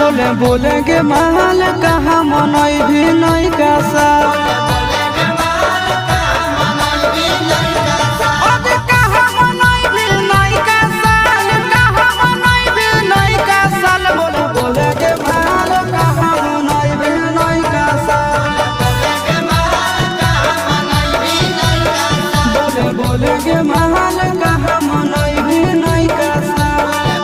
बोले बोले के माल कहाँ मनई भी नहीं का साल बोले के महल कहाँ मनई भी नहीं का साल